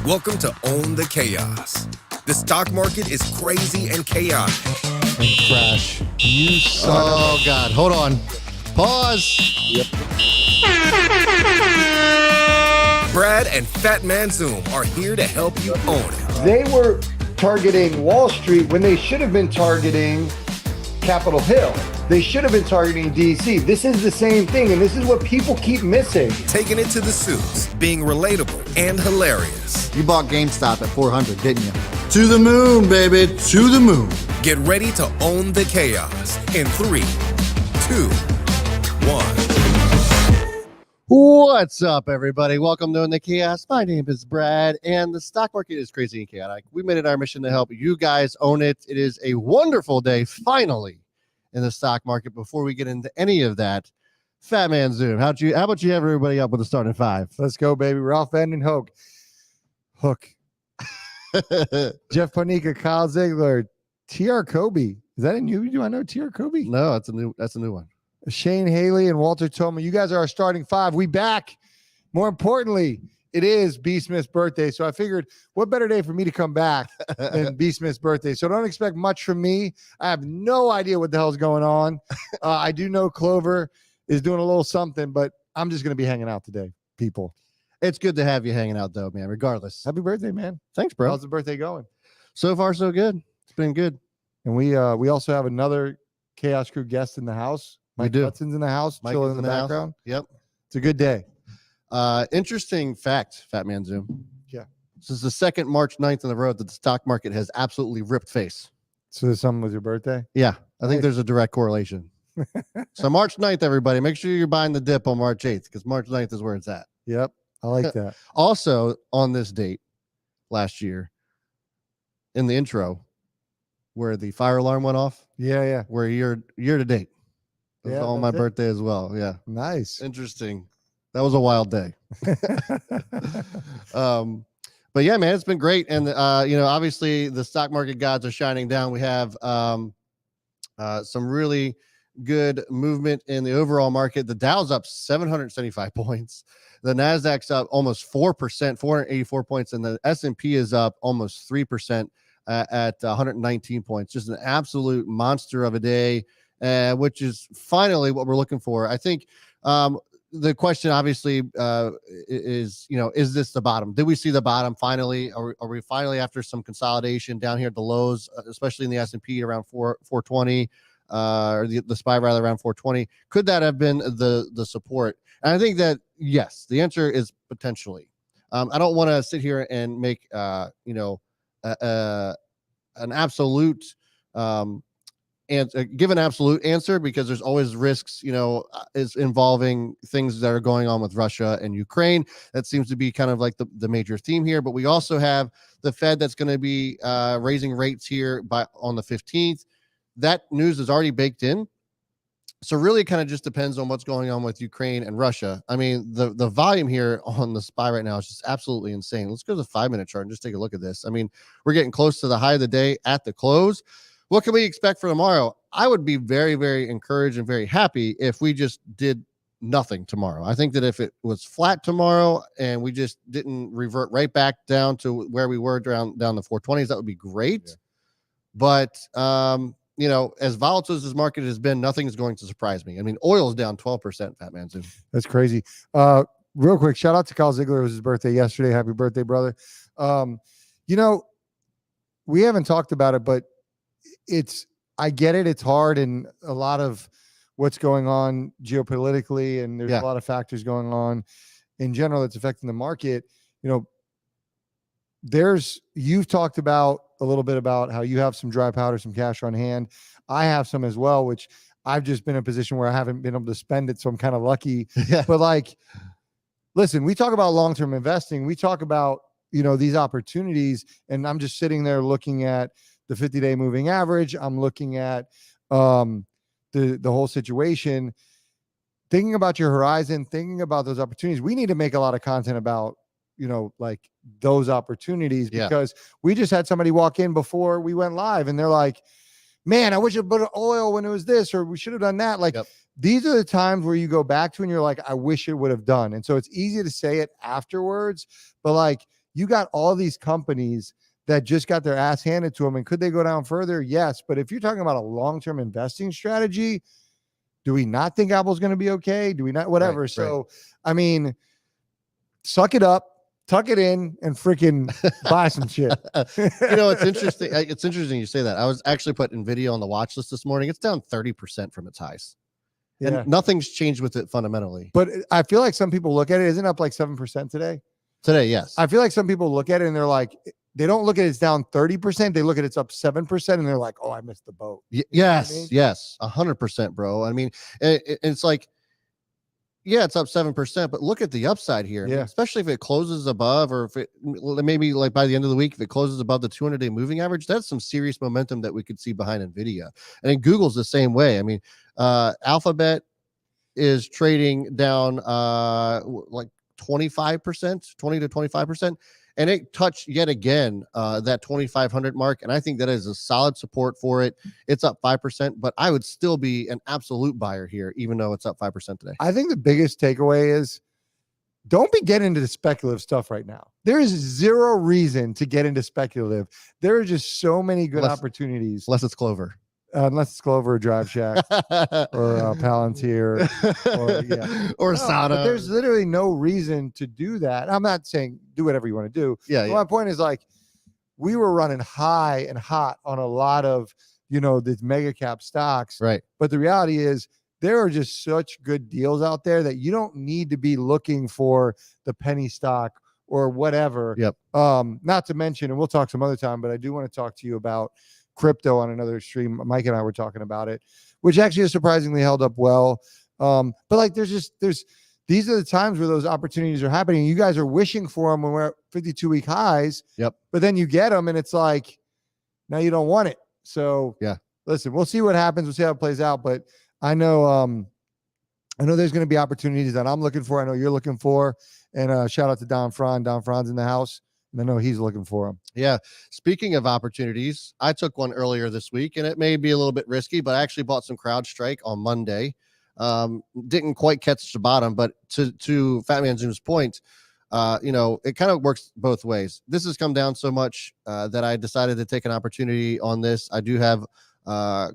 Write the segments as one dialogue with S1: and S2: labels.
S1: Welcome to Own the Chaos. The stock market is crazy and chaotic.
S2: Crash. You son
S3: Oh, God. Hold on. Pause.
S2: Yep.
S1: Brad and Fat Man Zoom are here to help you own it.
S2: They were targeting Wall Street when they should have been targeting Capitol Hill. They should have been targeting DC. This is the same thing, and this is what people keep missing.
S1: Taking it to the suits, being relatable and hilarious.
S3: You bought GameStop at 400, didn't you? To the moon, baby. To the moon.
S1: Get ready to own the chaos in 3, 2, 1.
S3: What's up, everybody? Welcome to the Chaos. My name is Brad, and the stock market is crazy and chaotic. We made it our mission to help you guys own it. It is a wonderful day, finally, in the stock market. Before we get into any of that, Fat Man Zoom, how about you have everybody up with a starting five?
S2: Let's go, baby. Ralph Vandenhoek. Hook. Jeff Panika, Kyle Ziegler, TR Kobe. Is that a new? Do I know TR Kobe?
S3: No, that's a new one.
S2: Shane Haley and Walter Toma. You guys are our starting five. We back. More importantly, it is B. Smith's birthday. So I figured what better day for me to come back than B. Smith's birthday. So don't expect much from me. I have no idea what the hell's going on. I do know Clover is doing a little something, but I'm just going to be hanging out today, people.
S3: It's good to have you hanging out, though, man, regardless.
S2: Happy birthday, man.
S3: Thanks, bro.
S2: How's the birthday going?
S3: So far, so good. It's been good.
S2: And we also have another Chaos Crew guest in the house.
S3: We
S2: Mike
S3: do.
S2: Hudson's in the house,
S3: Mike
S2: chilling
S3: is
S2: in the
S3: house.
S2: background.
S3: Yep.
S2: It's a good day.
S3: Interesting fact, Fat Man Zoom.
S2: Yeah.
S3: This is the second March 9th in the road that the stock market has absolutely ripped face.
S2: So there's something with your birthday?
S3: Yeah, I think
S2: Nice.
S3: there's a direct correlation. So March 9th, everybody, make sure you're buying the dip on March 8th because March 9th is where it's at.
S2: Yep. I like that.
S3: Also, on this date last year, in the intro, where the fire alarm went off,
S2: Yeah.
S3: we're year to date. It was
S2: Yeah,
S3: on my
S2: that's it.
S3: birthday as well. Yeah.
S2: Nice.
S3: Interesting. That was a wild day. But yeah, man, it's been great. And, obviously the stock market gods are shining down. We have some really good movement in the overall market. The Dow's up 775 points. The NASDAQ's up almost 4%, 484 points. And the S&P is up almost 3% at 119 points. Just an absolute monster of a day, which is finally what we're looking for. I think the question obviously is this the bottom? Did we see the bottom finally? Are we finally, after some consolidation down here at the lows, especially in the S&P around 420, or the SPY rather around 420? Could that have been the support? And I think that yes, the answer is potentially. I don't want to sit here and make an absolute give an absolute answer, because there's always risks, is involving things that are going on with Russia and Ukraine. That seems to be kind of like the major theme here. But we also have the Fed that's going to be raising rates here on the 15th. That news is already baked in. So really it kind of just depends on what's going on with Ukraine and Russia. I mean, the volume here on the SPY right now is just absolutely insane. Let's go to the 5-minute chart and just take a look at this. I mean, we're getting close to the high of the day at the close. What can we expect for tomorrow? I would be very, very encouraged and very happy if we just did nothing tomorrow. I think that if it was flat tomorrow and we just didn't revert right back down to where we were down the 420s, that would be great. Yeah. But, as volatile as this market has been, nothing is going to surprise me. I mean, oil is down 12%, Fat Man Zoom.
S2: That's crazy. Real quick, shout out to Kyle Ziegler. It was his birthday yesterday. Happy birthday, brother. We haven't talked about it, but I get it. It's hard, and a lot of what's going on geopolitically, and there's a lot of factors going on in general that's affecting the market. You've talked about a little bit about how you have some dry powder, some cash on hand. I have some as well, which I've just been in a position where I haven't been able to spend it. So I'm kind of lucky. Yeah. But listen, we talk about long-term investing. We talk about, these opportunities, and I'm just sitting there looking at the 50-day moving average. I'm looking at the whole situation, thinking about your horizon, thinking about those opportunities. We need to make a lot of content about, those opportunities, because we just had somebody walk in before we went live and they're like, man, I wish I put oil when it was this, or we should have done that. These are the times where you go back to and you're like, I wish it would have done. And so it's easy to say it afterwards, but you got all these companies that just got their ass handed to them. And could they go down further? Yes. But if you're talking about a long-term investing strategy, do we not think Apple's going to be okay? Do we not? Whatever.
S3: Right,
S2: so, I mean, suck it up, tuck it in, and freaking buy some shit.
S3: It's interesting. It's interesting you say that. I was actually put NVIDIA on the watch list this morning. It's down 30% from its highs.
S2: Yeah.
S3: And nothing's changed with it fundamentally.
S2: But I feel like some people look at it, isn't it up like 7% today?
S3: Today, yes.
S2: I feel like some people look at it and they're like, they don't look at it's down 30%. They look at it's up 7% and they're like, oh, I missed the boat.
S3: Yes,
S2: I mean?
S3: yes, 100%, bro. I mean, it's like, yeah, it's up 7%, but look at the upside here.
S2: Yeah.
S3: Especially if it closes above, or if it maybe like by the end of the week, if it closes above the 200-day moving average, that's some serious momentum that we could see behind NVIDIA. And then Google's the same way. I mean, Alphabet is trading down like 25%, 20 to 25%. And it touched yet again that 2,500 mark. And I think that is a solid support for it. It's up 5%, but I would still be an absolute buyer here, even though it's up 5% today.
S2: I think the biggest takeaway is don't be getting into the speculative stuff right now. There is zero reason to get into speculative. There are just so many good opportunities.
S3: Unless it's Clover.
S2: Unless it's Clover or Drive Shack or Palantir or
S3: Asana.
S2: But there's literally no reason to do that. I'm not saying do whatever you want to do.
S3: Yeah.
S2: My point is, like, we were running high and hot on a lot of, these mega cap stocks.
S3: Right.
S2: But the reality is there are just such good deals out there that you don't need to be looking for the penny stock or whatever.
S3: Yep.
S2: Not to mention, and we'll talk some other time, but I do want to talk to you about crypto on another stream. Mike and I were talking about it, which actually has surprisingly held up well. But like, these are the times where those opportunities are happening. You guys are wishing for them when we're at 52-week highs.
S3: Yep.
S2: But then you get them and it's like, now you don't want it. So
S3: yeah,
S2: listen, we'll see what happens. We'll see how it plays out. But I know there's going to be opportunities that I'm looking for. I know you're looking for. And shout out to Don Fran. Don Fran's in the house. And I know he's looking for them.
S3: Yeah. Speaking of opportunities, I took one earlier this week, and it may be a little bit risky, but I actually bought some CrowdStrike on Monday. Didn't quite catch the bottom, but to Fat Man Zoom's point, it kind of works both ways. This has come down so much that I decided to take an opportunity on this. I do have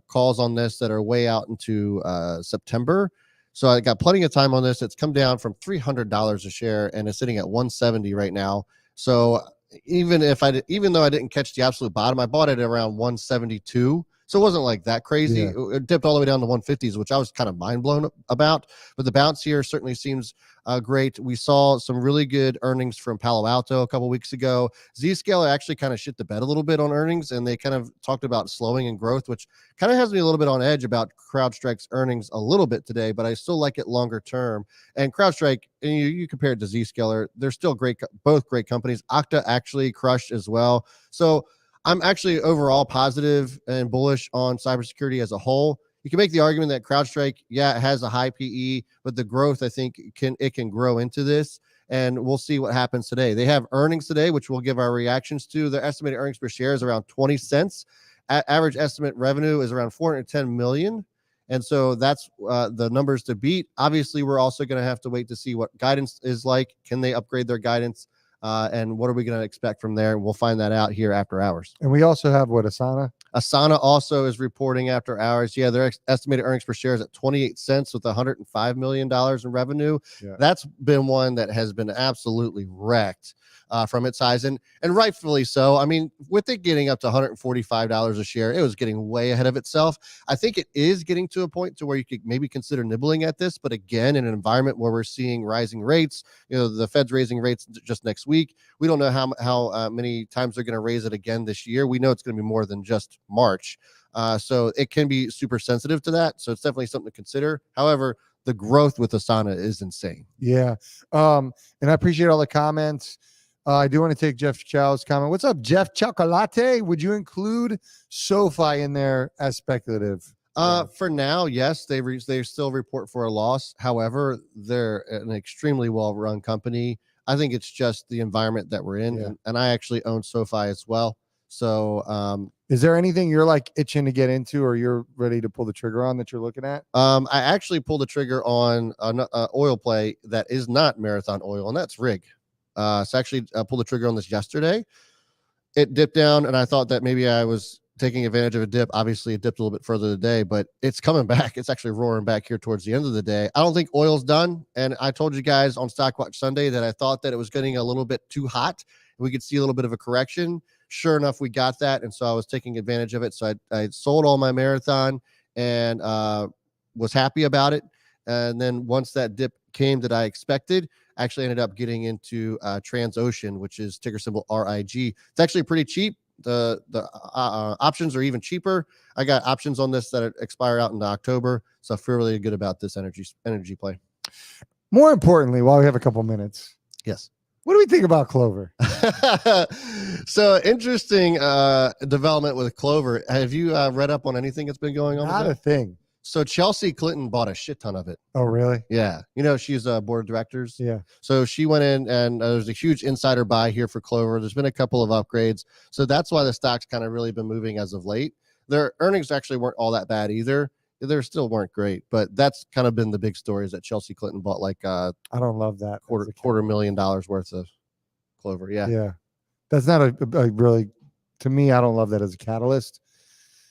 S3: calls on this that are way out into September. So I got plenty of time on this. It's come down from $300 a share, and it's sitting at 170 right now. So even though I didn't catch the absolute bottom, I bought it around 172. So it wasn't like that crazy.
S2: Yeah.
S3: It dipped all the way down to 150s, which I was kind of mind blown about. But the bounce here certainly seems great. We saw some really good earnings from Palo Alto a couple weeks ago. Zscaler actually kind of shit the bed a little bit on earnings, and they kind of talked about slowing in growth, which kind of has me a little bit on edge about CrowdStrike's earnings a little bit today, but I still like it longer term. And CrowdStrike, and you compare it to Zscaler, they're still great, both great companies. Okta actually crushed as well. So I'm actually overall positive and bullish on cybersecurity as a whole. You can make the argument that CrowdStrike, it has a high PE, but the growth, I think, can grow into this, and we'll see what happens today. They have earnings today, which we'll give our reactions to. Their estimated earnings per share is around 20 cents. Average estimate revenue is around 410 million. And so that's the numbers to beat. Obviously, we're also going to have to wait to see what guidance is like. Can they upgrade their guidance? And what are we going to expect from there? We'll find that out here after hours.
S2: And we also have Asana?
S3: Asana also is reporting after hours. Yeah, their estimated earnings per share is at 28 cents with $105 million in revenue. Yeah. That's been one that has been absolutely wrecked from its highs, and rightfully so. I mean, with it getting up to $145 a share, it was getting way ahead of itself. I think it is getting to a point to where you could maybe consider nibbling at this, but again, in an environment where we're seeing rising rates, the Fed's raising rates just next week. We don't know how many times they're going to raise it again this year. We know it's going to be more than just March. So it can be super sensitive to that. So it's definitely something to consider. However, the growth with Asana is insane.
S2: Yeah. And I appreciate all the comments. I do want to take Jeff Chow's comment. What's up, Jeff Chocolate? Would you include SoFi in there as speculative?
S3: For now, yes, they still report for a loss. However, they're an extremely well-run company. I think it's just the environment that we're in, and I actually own SoFi as well. So,
S2: is there anything you're like itching to get into, or you're ready to pull the trigger on that you're looking at?
S3: I actually pulled the trigger on an oil play that is not Marathon Oil, and that's Rig. So actually pulled the trigger on this yesterday. It dipped down, and I thought that maybe I was taking advantage of a dip. Obviously, it dipped a little bit further today, but it's coming back. It's actually roaring back here towards the end of the day. I don't think oil's done. And I told you guys on Stock Watch Sunday that I thought that it was getting a little bit too hot. We could see a little bit of a correction. Sure enough, we got that. And so I was taking advantage of it. So I sold all my marathon and was happy about it. And then once that dip came that I expected, I actually ended up getting into Transocean, which is ticker symbol RIG. It's actually pretty cheap. The options are even cheaper. I got options on this that expire out in October, so I feel really good about this energy play.
S2: More importantly, while we have a couple minutes,
S3: yes,
S2: what do we think about Clover?
S3: So interesting development with Clover. Have you read up on anything that's been going on?
S2: Not a thing.
S3: So Chelsea Clinton bought a shit ton of it.
S2: Oh, really?
S3: Yeah. She's a board of directors.
S2: Yeah.
S3: So she went in and there's a huge insider buy here for Clover. There's been a couple of upgrades. So that's why the stock's kind of really been moving as of late. Their earnings actually weren't all that bad either. They still weren't great, but that's kind of been the big story is that Chelsea Clinton bought like
S2: I don't love that
S3: $250,000 worth of Clover. Yeah.
S2: Yeah. That's not a really, to me, I don't love that as a catalyst.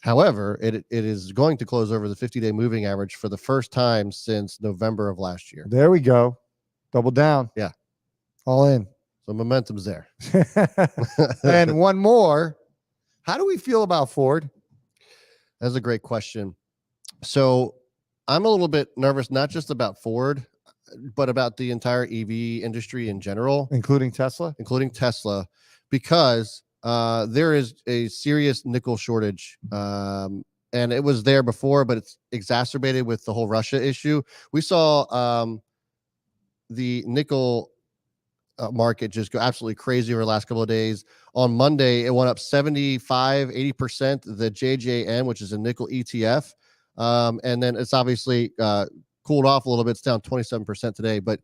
S3: However, it is going to close over the 50-day moving average for the first time since November of last year.
S2: There we go. Double down.
S3: Yeah.
S2: All in.
S3: So momentum's there.
S2: And one more. How do we feel about Ford?
S3: That's a great question. So I'm a little bit nervous, not just about Ford, but about the entire EV industry in general.
S2: Including Tesla,
S3: because there is a serious nickel shortage. And it was there before, but it's exacerbated with the whole Russia issue. We saw the nickel market just go absolutely crazy over the last couple of days. On Monday, it went up 75-80%. The JJN, which is a nickel ETF. And then it's obviously cooled off a little bit. It's down 27% today. But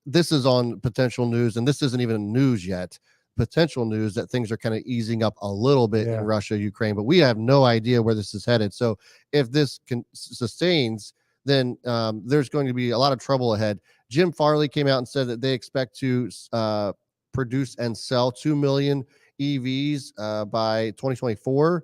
S3: this is on potential news, and this isn't even news yet. Potential news that things are kind of easing up a little bit in Russia, Ukraine, but we have no idea where this is headed. So if this sustains, then there's going to be a lot of trouble ahead. Jim Farley came out and said that they expect to produce and sell 2 million EVs by 2024.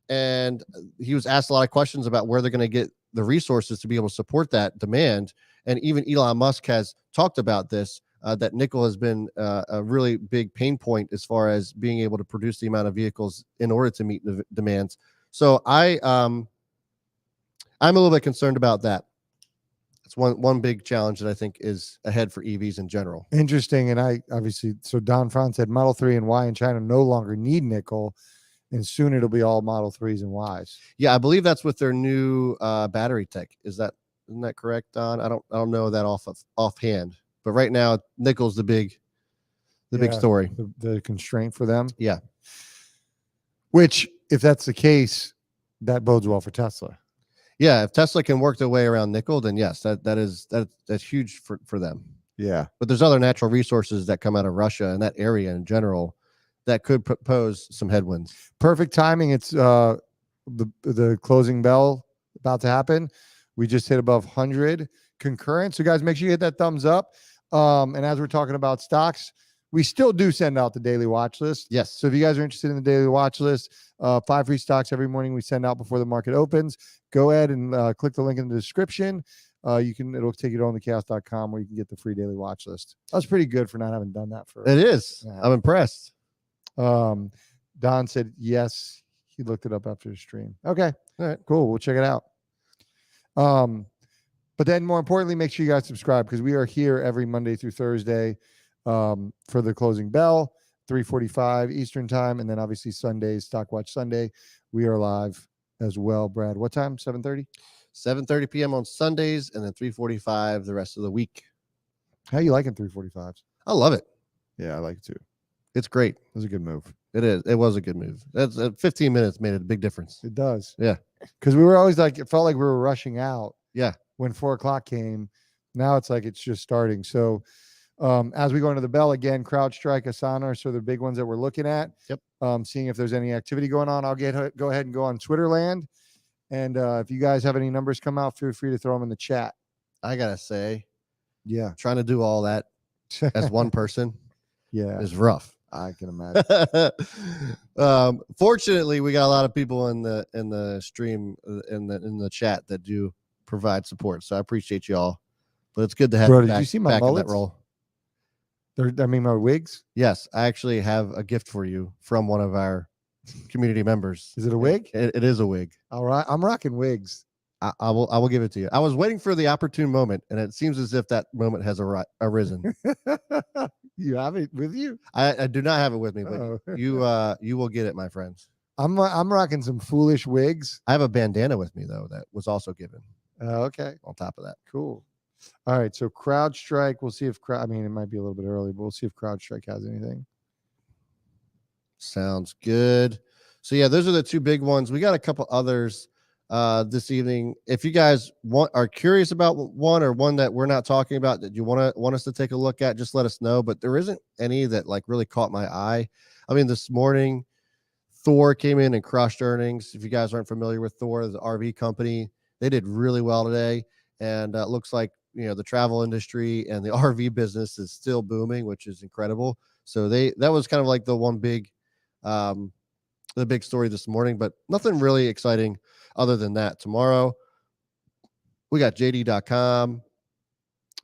S3: And he was asked a lot of questions about where they're going to get the resources to be able to support that demand. And even Elon Musk has talked about this. That nickel has been a really big pain point as far as being able to produce the amount of vehicles in order to meet the demands. So I'm a little bit concerned about that. It's one big challenge that I think is ahead for EVs in general.
S2: Interesting. And so Don Franz said Model 3 and Y in China no longer need nickel, and soon it'll be all Model 3s and Ys.
S3: Yeah, I believe that's with their new battery tech. Isn't that correct, Don? I don't know that offhand. But right now, nickel's the big story.
S2: The constraint for them.
S3: Yeah.
S2: Which, if that's the case, that bodes well for Tesla.
S3: Yeah, if Tesla can work their way around nickel, then yes, that's huge for them.
S2: Yeah.
S3: But there's other natural resources that come out of Russia and that area in general that could pose some headwinds. Perfect
S2: timing. It's the closing bell about to happen. We just hit above 100 concurrent. So guys, make sure you hit that thumbs up. And as we're talking about stocks, we still do send out the daily watch list.
S3: Yes.
S2: So if you guys are interested in the daily watch list, 5 free stocks every morning we send out before the market opens. Go ahead and click the link in the description. It'll take you to onthechaos.com where you can get the free daily watch list. That's pretty good for not having done that for.
S3: It is. I'm impressed.
S2: Don said yes. He looked it up after the stream. Okay.
S3: All right.
S2: Cool. We'll check it out. But then more importantly, make sure you guys subscribe because we are here every Monday through Thursday for the closing bell, 3:45 Eastern time. And then obviously Sundays, Stock Watch Sunday, we are live as well. Brad, what time? 7:30?
S3: 7:30 p.m. on Sundays and then 3:45 the rest of the week.
S2: How you liking 3:45s?
S3: I love it.
S2: Yeah, I like it too.
S3: It's great.
S2: It was a good move.
S3: It is. It was a good move. That's 15 minutes made a big difference.
S2: It does.
S3: Yeah.
S2: Because we were always it felt like we were rushing out.
S3: Yeah.
S2: When 4 o'clock came, now it's like it's just starting. So as we go into the bell again, CrowdStrike, Asana, so the big ones that we're looking at.
S3: Yep.
S2: Seeing if there's any activity going on. I'll go ahead and go on Twitter land. And if you guys have any numbers come out, feel free to throw them in the chat.
S3: I gotta say,
S2: yeah,
S3: trying to do all that as one person,
S2: Yeah,
S3: is rough.
S2: I can imagine.
S3: Fortunately, we got a lot of people in the stream in the chat that do provide support, so I appreciate you all. But it's good to have
S2: Bro,
S3: you
S2: did
S3: back,
S2: you see my
S3: back in that
S2: mullets?
S3: role.
S2: My wigs.
S3: Yes, I actually have a gift for you from one of our community members.
S2: Is it a wig?
S3: It is a wig.
S2: All right, I'm rocking wigs.
S3: I will give it to you. I was waiting for the opportune moment, and it seems as if that moment has arisen.
S2: You have it with you?
S3: I do not have it with me, but
S2: Oh.
S3: you will get it, my friends.
S2: I'm rocking some foolish wigs.
S3: I have a bandana with me though that was also given.
S2: Okay,
S3: On top of that,
S2: cool. All right, so CrowdStrike. We'll see if I mean, it might be a little bit early, but we'll see if CrowdStrike has anything.
S3: sounds good. So yeah, those are the two big ones. We got a couple others this evening. If you guys are curious about one that we're not talking about that you want us to take a look at, just let us know. But there isn't any that like really caught my eye. I mean, this morning Thor came in and crushed earnings. If you guys aren't familiar with Thor, the RV company, they did really well today, and it looks like the travel industry and the RV business is still booming, which is incredible. So that was kind of like the one big the big story this morning, but nothing really exciting other than that. Tomorrow we got JD.com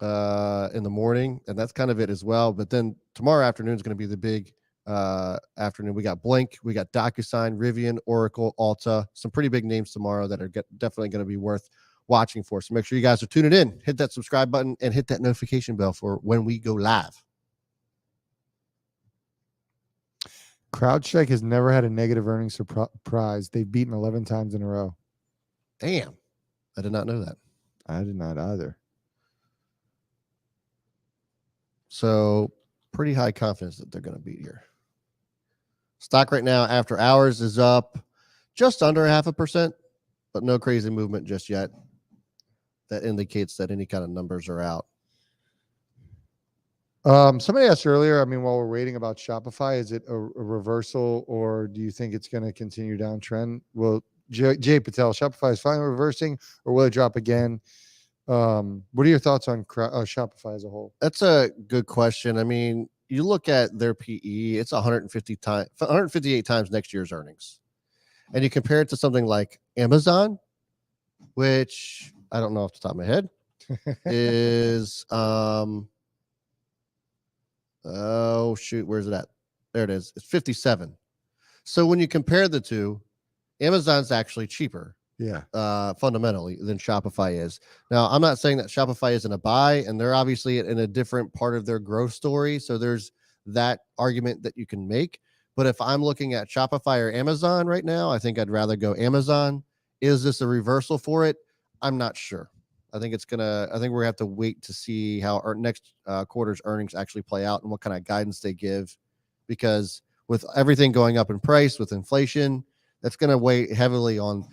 S3: in the morning, and that's kind of it as well. But then tomorrow afternoon is going to be the big afternoon. We got Blink, we got DocuSign, Rivian, Oracle, Alta, some pretty big names tomorrow that are definitely going to be worth watching for. So make sure you guys are tuning in, hit that subscribe button, and hit that notification bell for when we go live.
S2: CrowdStrike has never had a negative earnings surprise. They've beaten 11 times in a row.
S3: Damn, I did not know that.
S2: I did not either.
S3: So pretty high confidence that they're going to beat here. Stock right now after hours is up just under 0.5%, but no crazy movement just yet. That indicates that any kind of numbers are out.
S2: Somebody asked earlier, I mean, while we're waiting, about Shopify, is it a reversal, or do you think it's going to continue downtrend? Well, Jay Patel, Shopify is finally reversing, or will it drop again? What are your thoughts on Shopify as a whole?
S3: That's a good question. I mean, you look at their PE, it's 158 times next year's earnings. And you compare it to something like Amazon, which I don't know off the top of my head, is oh shoot, where's it at? There it is. It's 57. So when you compare the two, Amazon's actually cheaper.
S2: Yeah.
S3: Fundamentally than Shopify is. Now, I'm not saying that Shopify isn't a buy, and they're obviously in a different part of their growth story. So there's that argument that you can make. But if I'm looking at Shopify or Amazon right now, I think I'd rather go Amazon. Is this a reversal for it? I'm not sure. I think we're gonna have to wait to see how our next quarter's earnings actually play out and what kind of guidance they give, because with everything going up in price with inflation, that's going to weigh heavily on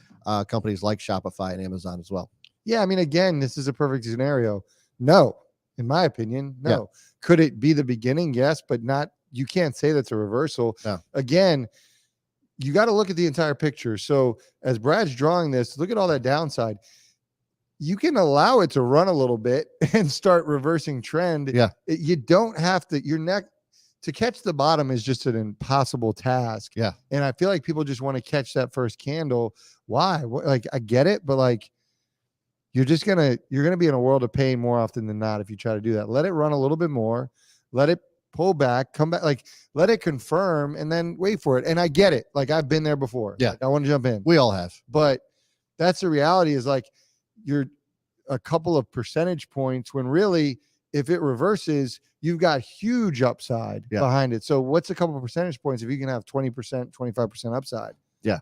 S3: companies like Shopify and Amazon as well.
S2: Yeah, I mean, again, this is a perfect scenario. No, in my opinion, no.
S3: Yeah.
S2: Could it be the beginning? Yes, but not. You can't say that's a reversal.
S3: No.
S2: Again, you got to look at the entire picture. So as Brad's drawing this, look at all that downside. You can allow it to run a little bit and start reversing trend.
S3: Yeah.
S2: You don't have to. Your neck to catch the bottom is just an impossible task.
S3: Yeah.
S2: And I feel like people just want to catch that first candle. Why? Like, I get it, but like, you're gonna be in a world of pain more often than not if you try to do that. Let it run a little bit more, let it pull back, come back, like let it confirm, and then wait for it. And I get it. Like, I've been there before.
S3: Yeah.
S2: Like, I want to jump in.
S3: We all have.
S2: But that's the reality, is like, you're a couple of percentage points when really, if it reverses, you've got huge upside behind it. So what's a couple of percentage points if you can have 20%, 25% upside?
S3: Yeah,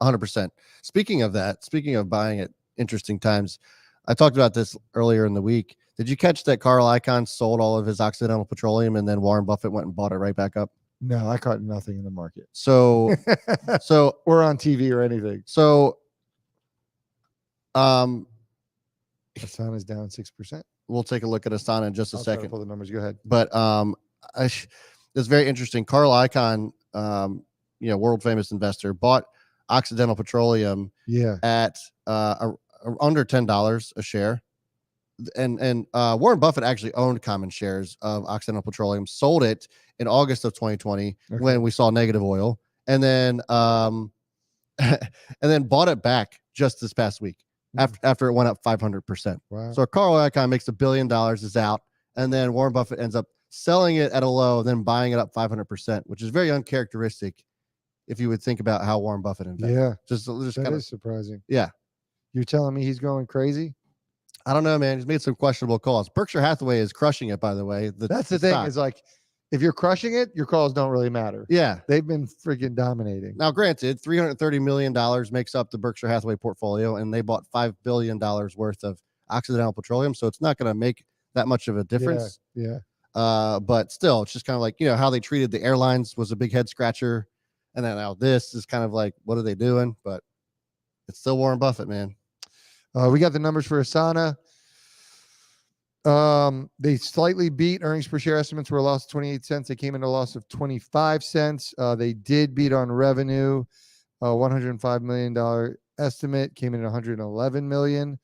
S3: 100%. Speaking of buying at interesting times, I talked about this earlier in the week. Did you catch that Carl Icahn sold all of his Occidental Petroleum and then Warren Buffett went and bought it right back up?
S2: No, I caught nothing in the market.
S3: So
S2: or on TV or anything.
S3: So
S2: Asana is down 6%.
S3: We'll take a look at Asana in just a second.
S2: Try to pull the numbers. Go ahead.
S3: But it's very interesting. Carl Icahn, world famous investor, bought Occidental Petroleum at under $10 a share. and Warren Buffett actually owned common shares of Occidental Petroleum, sold it in August of 2020 when we saw negative oil, and then and then bought it back just this past week after it went up 500%.
S2: Wow.
S3: So Carl Icahn makes $1 billion, is out, and then Warren Buffett ends up selling it at a low, then buying it up 500%, which is very uncharacteristic if you would think about how Warren Buffett invests.
S2: Yeah,
S3: just
S2: that
S3: kind of
S2: is surprising.
S3: Yeah.
S2: You're telling me he's going crazy?
S3: I don't know, man. He's made some questionable calls. Berkshire Hathaway is crushing it, by the way.
S2: That's the thing
S3: stock.
S2: is like, if you're crushing it, your calls don't really matter.
S3: Yeah.
S2: They've been freaking dominating.
S3: Now, granted, $330 million makes up the Berkshire Hathaway portfolio, and they bought $5 billion worth of Occidental Petroleum. So it's not going to make that much of a difference.
S2: Yeah.
S3: But still, it's just kind of like, how they treated the airlines was a big head scratcher. And then now this is kind of like, what are they doing? But it's still Warren Buffett, man.
S2: We got the numbers for Asana. They slightly beat earnings per share estimates were a loss of 28 cents. They came in a loss of 25 cents. They did beat on revenue. $105 million estimate came in at $111 million.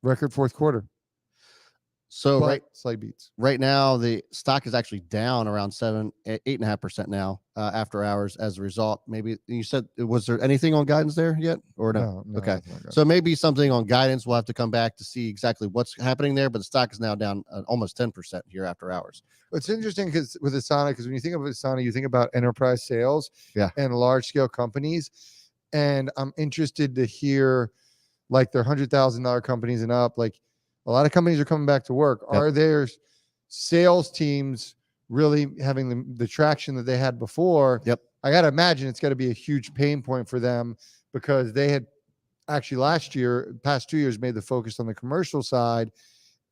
S2: Record fourth quarter.
S3: So
S2: slight beats.
S3: Right now, the stock is actually down around 8.5% now after hours as a result. Maybe you said, was there anything on guidance there yet or no? Okay. So maybe something on guidance. We'll have to come back to see exactly what's happening there, but the stock is now down almost 10% here after hours.
S2: It's interesting because with Asana, because when you think of Asana, you think about enterprise sales and large scale companies. And I'm interested to hear like their $100,000 companies and up, like, a lot of companies are coming back to work.
S3: Yep.
S2: Are their sales teams really having the traction that they had before?
S3: Yep.
S2: I got to imagine it's got to be a huge pain point for them because they had actually past 2 years, made the focus on the commercial side.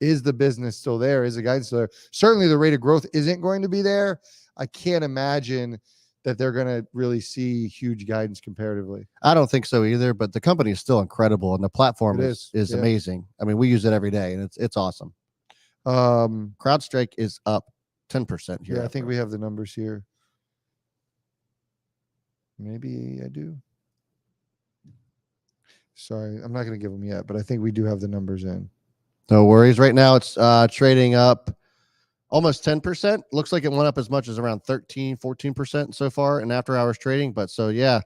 S2: Is the business still there? Is the guidance still there? Certainly the rate of growth isn't going to be there. I can't imagine that they're going to really see huge guidance comparatively.
S3: I don't think so either, but the company is still incredible and the platform is amazing. I mean, we use it every day and it's awesome. CrowdStrike is up 10% here.
S2: Yeah, I think we have the numbers here. Maybe I do. Sorry, I'm not going to give them yet, but I think we do have the numbers in.
S3: No worries. Right now it's trading up almost 10%. Looks like it went up as much as around 14% so far in after hours trading. But so, yeah,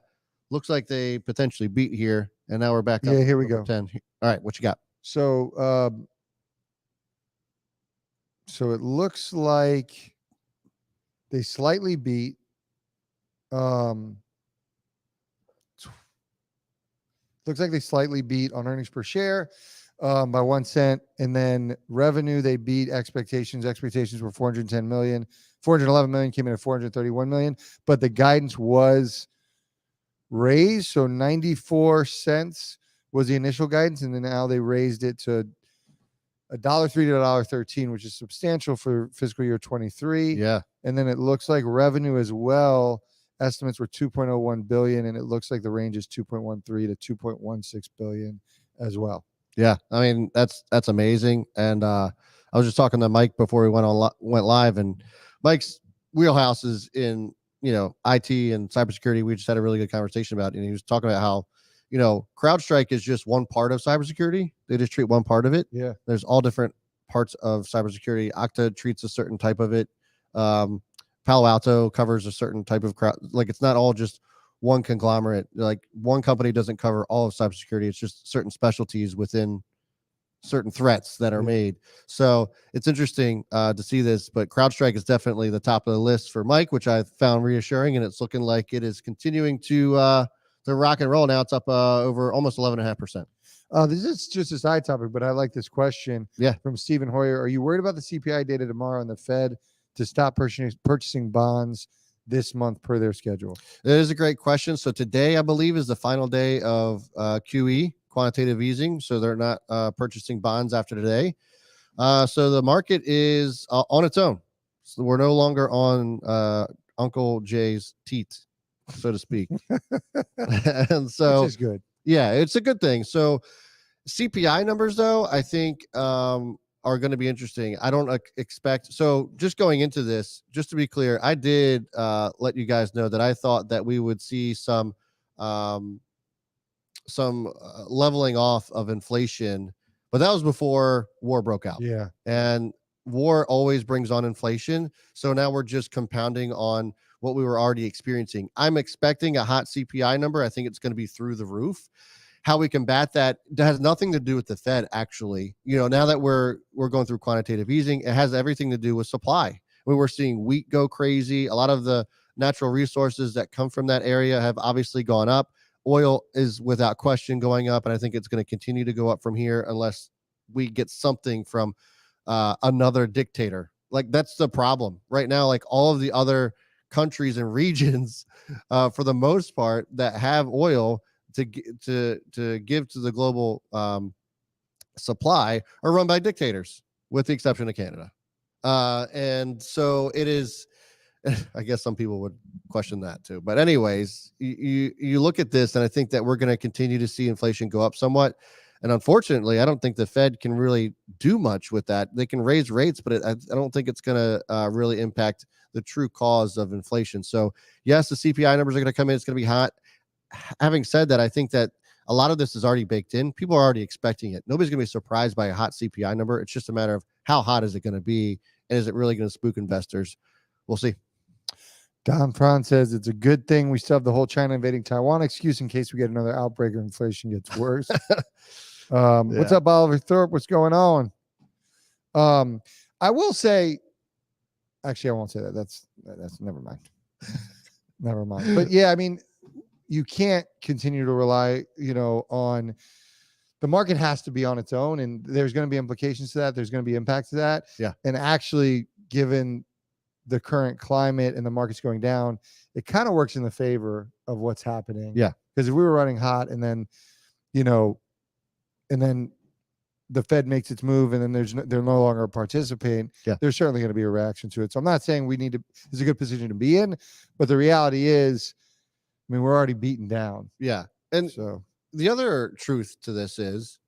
S3: looks like they potentially beat here. And now we're back up.
S2: Yeah, here we go.
S3: 10. All right. What you got?
S2: So, so it looks like they slightly beat. Looks like they slightly beat on earnings per share. By 1 cent, and then revenue they beat expectations. Expectations were 411 million, came in at 431 million, but the guidance was raised. So 94 cents was the initial guidance, and then now they raised it to $1.03 to $1.13, which is substantial for fiscal year 23.
S3: Yeah,
S2: and then it looks like revenue as well. Estimates were 2.01 billion, and it looks like the range is 2.13 to 2.16 billion as well.
S3: Yeah, I mean that's amazing. And I was just talking to Mike before we went live, and Mike's wheelhouse is in IT and cybersecurity. We just had a really good conversation about it, and he was talking about how CrowdStrike is just one part of cybersecurity. They just treat one part of it.
S2: Yeah,
S3: there's all different parts of cybersecurity. Okta treats a certain type of it. Palo Alto covers a certain type of crowd. Like it's not all just one conglomerate. Like one company doesn't cover all of cybersecurity. It's just certain specialties within certain threats that are made. So it's interesting to see this, but CrowdStrike is definitely the top of the list for Mike, which I found reassuring, and it's looking like it is continuing to rock and roll. Now it's up over almost 11.5%.
S2: This is just a side topic, but I like this question.
S3: Yeah,
S2: from Stephen Hoyer. Are you worried about the CPI data tomorrow and the Fed to stop purchasing bonds this month per their schedule?
S3: That is a great question. So today, I believe, is the final day of QE, quantitative easing. So they're not purchasing bonds after today. So the market is on its own. So we're no longer on Uncle Jay's teat, so to speak. And so,
S2: which is good.
S3: Yeah, it's a good thing. So CPI numbers, though, I think are going to be interesting. I don't expect. So just going into this, just to be clear, I did let you guys know that I thought that we would see some leveling off of inflation but that was before war broke out.
S2: Yeah.
S3: And war always brings on inflation. So now we're just compounding on what we were already experiencing. I'm expecting a hot CPI number. I think it's going to be through the roof. How we combat that has nothing to do with the Fed, actually. Now that we're going through quantitative easing, it has everything to do with supply. We're seeing wheat go crazy. A lot of the natural resources that come from that area have obviously gone up. Oil is without question going up, and I think it's going to continue to go up from here unless we get something from another dictator. Like, that's the problem right now. Like, all of the other countries and regions, for the most part, that have oil to give to the global supply are run by dictators, with the exception of Canada. And so it is. I guess some people would question that too. But anyways, you look at this, and I think that we're going to continue to see inflation go up somewhat. And unfortunately, I don't think the Fed can really do much with that. They can raise rates, but I don't think it's going to really impact the true cause of inflation. So yes, the CPI numbers are going to come in. It's going to be hot. Having said that, I think that a lot of this is already baked in. People are already expecting it. Nobody's going to be surprised by a hot CPI number. It's just a matter of how hot is it going to be, and is it really going to spook investors? We'll see.
S2: Don Fran says it's a good thing we still have the whole China invading Taiwan excuse in case we get another outbreak or inflation gets worse. What's up, Oliver Thorpe? What's going on? I will say, actually, I won't say that. That's never mind. Never mind. But yeah, I mean, you can't continue to rely, on the market. Has to be on its own, and there's going to be implications to that. There's going to be impacts to that.
S3: Yeah.
S2: And actually, given the current climate and the market's going down, it kind of works in the favor of what's happening.
S3: Yeah.
S2: Because if we were running hot and then, and then the Fed makes its move and then they're no longer participating, there's certainly going to be a reaction to it. So I'm not saying it's a good position to be in, but the reality is, I mean, we're already beaten down.
S3: Yeah. And
S2: so
S3: the other truth to this is,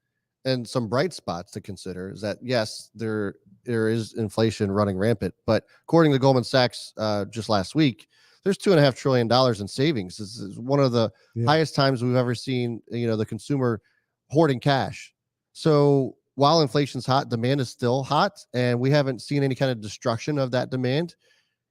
S3: and some bright spots to consider, is that yes, there is inflation running rampant, but according to Goldman Sachs, just last week, there's $2.5 trillion in savings. This is one of the highest times we've ever seen, the consumer hoarding cash. So while inflation's hot, demand is still hot, and we haven't seen any kind of destruction of that demand.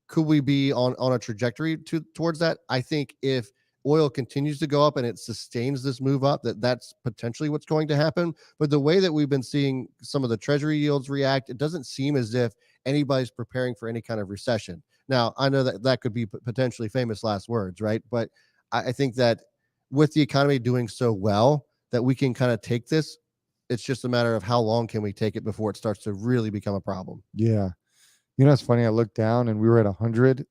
S3: Could we be on a trajectory towards that? I think if oil continues to go up and it sustains this move up, that's potentially what's going to happen. But the way that we've been seeing some of the treasury yields react, it doesn't seem as if anybody's preparing for any kind of recession. Now, I know that could be potentially famous last words, right? But I think that with the economy doing so well, that we can kind of take this. It's just a matter of how long can we take it before it starts to really become a problem.
S2: Yeah. It's funny. I looked down and we were at 100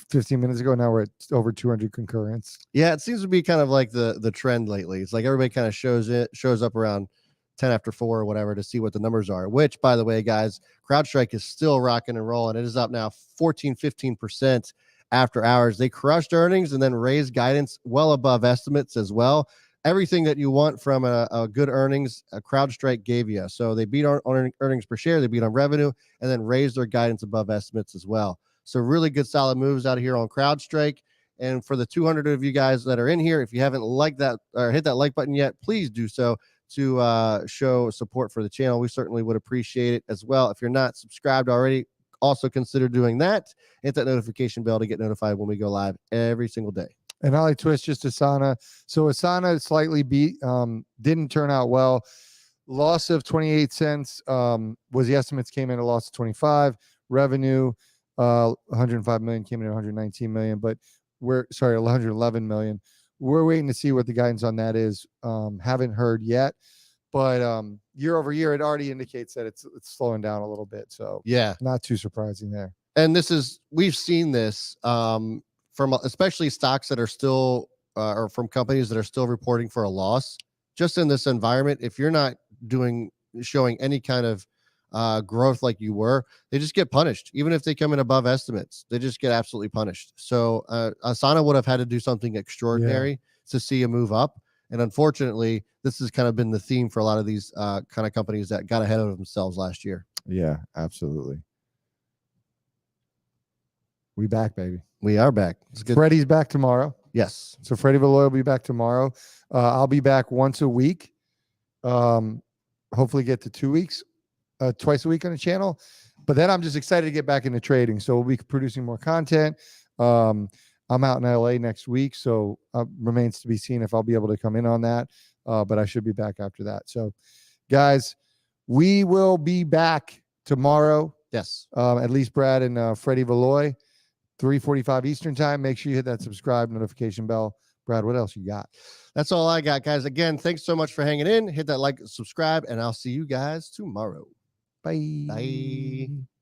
S2: 15 minutes ago. Now we're at over 200 concurrents.
S3: Yeah, it seems to be kind of like the trend lately. It's like everybody kind of shows up around 10 after 4 or whatever to see what the numbers are, which, by the way, guys, CrowdStrike is still rocking and rolling. It is up now 15% after hours. They crushed earnings and then raised guidance well above estimates as well. Everything that you want from a good earnings, CrowdStrike gave you. So they beat on earnings per share, they beat on revenue, and then raised their guidance above estimates as well. So really good, solid moves out of here on CrowdStrike. And for the 200 of you guys that are in here, if you haven't liked that or hit that like button yet, please do so to show support for the channel. We certainly would appreciate it as well. If you're not subscribed already, also consider doing that. Hit that notification bell to get notified when we go live every single day.
S2: And I like twist just Asana. So Asana slightly beat, didn't turn out well. Loss of 28 cents was the estimates, came in a loss of 25. Revenue 105 million, came in at 119 million, but 111 million. We're waiting to see what the guidance on that is. Haven't heard yet, but year over year, it already indicates that it's slowing down a little bit. So
S3: yeah,
S2: not too surprising there.
S3: And we've seen this from especially stocks that are still or from companies that are still reporting for a loss. Just in this environment, if you're not showing any kind of growth like you were, they just get punished. Even if they come in above estimates, they just get absolutely punished. So Asana would have had to do something extraordinary to see a move up. And unfortunately, this has kind of been the theme for a lot of these kind of companies that got ahead of themselves last year.
S2: Yeah, absolutely. We back, baby.
S3: We are back.
S2: Freddie's back tomorrow.
S3: Yes.
S2: So Freddie Valloy will be back tomorrow. I'll be back once a week. hopefully get to 2 weeks, twice a week on the channel. But then I'm just excited to get back into trading. So we'll be producing more content. I'm out in LA next week, so remains to be seen if I'll be able to come in on that. But I should be back after that. So, guys, we will be back tomorrow.
S3: Yes.
S2: At least Brad and Freddie Valoy, 3:45 Eastern time. Make sure you hit that subscribe notification bell. Brad, what else you got?
S3: That's all I got, guys. Again, thanks so much for hanging in. Hit that like, subscribe, and I'll see you guys tomorrow.
S2: Bye.
S3: Bye.